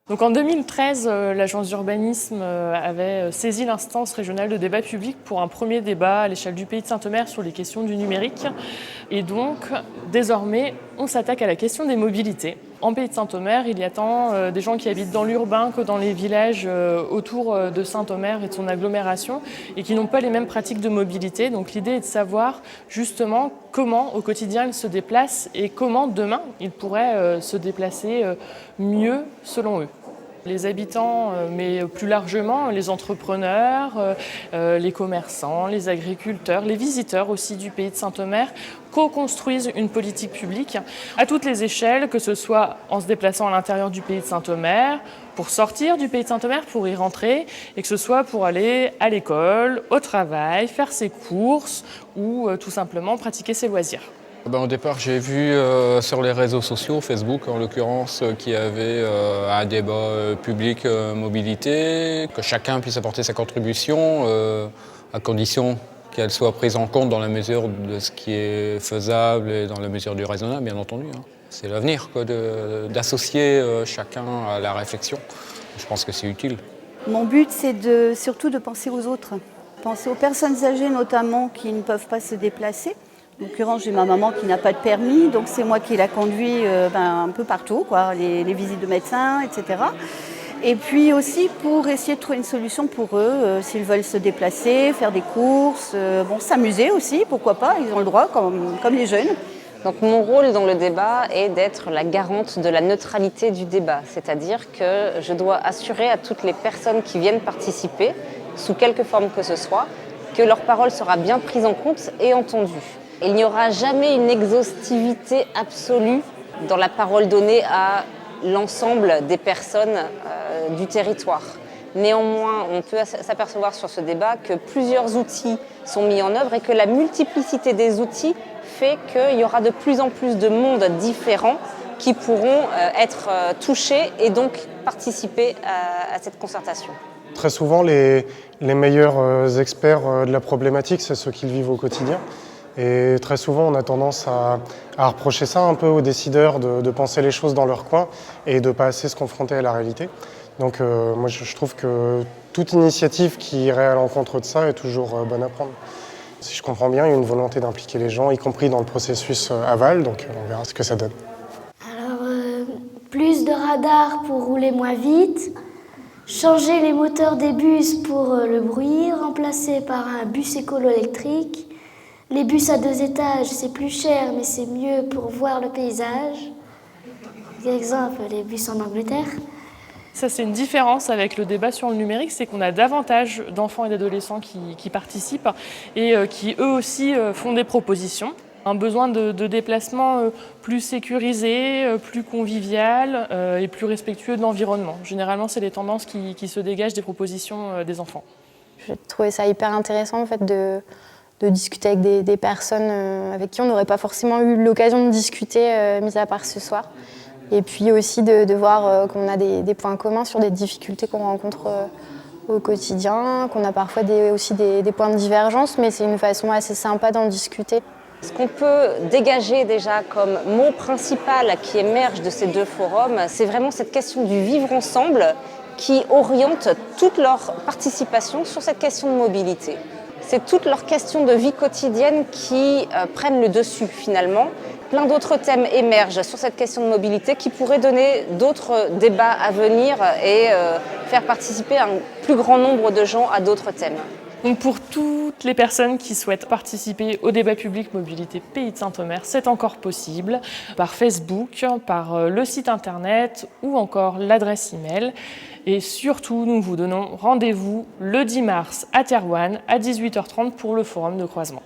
Donc en 2013, l'agence d'urbanisme avait saisi l'instance régionale de débat public pour un premier débat à l'échelle du pays de Saint-Omer sur les questions du numérique. Et donc, désormais, on s'attaque à la question des mobilités. En pays de Saint-Omer, il y a tant des gens qui habitent dans l'urbain que dans les villages autour de Saint-Omer et de son agglomération et qui n'ont pas les mêmes pratiques de mobilité. Donc l'idée est de savoir justement comment au quotidien ils se déplacent et comment demain ils pourraient se déplacer mieux selon eux. Les habitants, mais plus largement les entrepreneurs, les commerçants, les agriculteurs, les visiteurs aussi du pays de Saint-Omer co-construisent une politique publique à toutes les échelles, que ce soit en se déplaçant à l'intérieur du pays de Saint-Omer, pour sortir du pays de Saint-Omer, pour y rentrer, et que ce soit pour aller à l'école, au travail, faire ses courses ou tout simplement pratiquer ses loisirs. Au départ, j'ai vu sur les réseaux sociaux, Facebook en l'occurrence, qu'il y avait un débat public mobilité, que chacun puisse apporter sa contribution, à condition qu'elle soit prise en compte dans la mesure de ce qui est faisable et dans la mesure du raisonnable, bien entendu. C'est l'avenir, d'associer chacun à la réflexion. Je pense que c'est utile. Mon but, c'est surtout de penser aux autres. Penser aux personnes âgées notamment qui ne peuvent pas se déplacer. En l'occurrence, j'ai ma maman qui n'a pas de permis, donc c'est moi qui la conduis un peu partout, les visites de médecins, etc. Et puis aussi pour essayer de trouver une solution pour eux, s'ils veulent se déplacer, faire des courses, s'amuser aussi, pourquoi pas, ils ont le droit comme les jeunes. Donc mon rôle dans le débat est d'être la garante de la neutralité du débat, c'est-à-dire que je dois assurer à toutes les personnes qui viennent participer, sous quelque forme que ce soit, que leur parole sera bien prise en compte et entendue. Il n'y aura jamais une exhaustivité absolue dans la parole donnée à l'ensemble des personnes du territoire. Néanmoins, on peut s'apercevoir sur ce débat que plusieurs outils sont mis en œuvre et que la multiplicité des outils fait qu'il y aura de plus en plus de mondes différents qui pourront être touchés et donc participer à cette concertation. Très souvent, les meilleurs experts de la problématique, c'est ceux qui le vivent au quotidien. Et très souvent, on a tendance à reprocher ça un peu aux décideurs de penser les choses dans leur coin et de ne pas assez se confronter à la réalité. Donc moi, je trouve que toute initiative qui irait à l'encontre de ça est toujours bonne à prendre. Si je comprends bien, il y a une volonté d'impliquer les gens, y compris dans le processus aval, donc on verra ce que ça donne. Alors, plus de radars pour rouler moins vite, changer les moteurs des bus pour le bruit, remplacer par un bus écolo électrique. Les bus à 2 étages, c'est plus cher, mais c'est mieux pour voir le paysage. Par exemple, les bus en Angleterre. Ça, c'est une différence avec le débat sur le numérique, c'est qu'on a davantage d'enfants et d'adolescents qui participent et qui, eux aussi, font des propositions. Un besoin de déplacement plus sécurisé, plus convivial et plus respectueux de l'environnement. Généralement, c'est les tendances qui se dégagent des propositions des enfants. J'ai trouvé ça hyper intéressant en fait, de discuter avec des personnes avec qui on n'aurait pas forcément eu l'occasion de discuter, mis à part ce soir. Et puis aussi de voir qu'on a des points communs sur des difficultés qu'on rencontre au quotidien, qu'on a parfois aussi des points de divergence, mais c'est une façon assez sympa d'en discuter. Ce qu'on peut dégager déjà comme mot principal qui émerge de ces 2 forums, c'est vraiment cette question du vivre ensemble qui oriente toute leur participation sur cette question de mobilité. C'est toutes leurs questions de vie quotidienne qui prennent le dessus finalement. Plein d'autres thèmes émergent sur cette question de mobilité qui pourraient donner d'autres débats à venir et faire participer un plus grand nombre de gens à d'autres thèmes. Donc pour toutes les personnes qui souhaitent participer au débat public mobilité Pays de Saint-Omer, c'est encore possible par Facebook, par le site internet ou encore l'adresse email. Et surtout, nous vous donnons rendez-vous le 10 mars à Thérouanne à 18h30 pour le forum de croisement.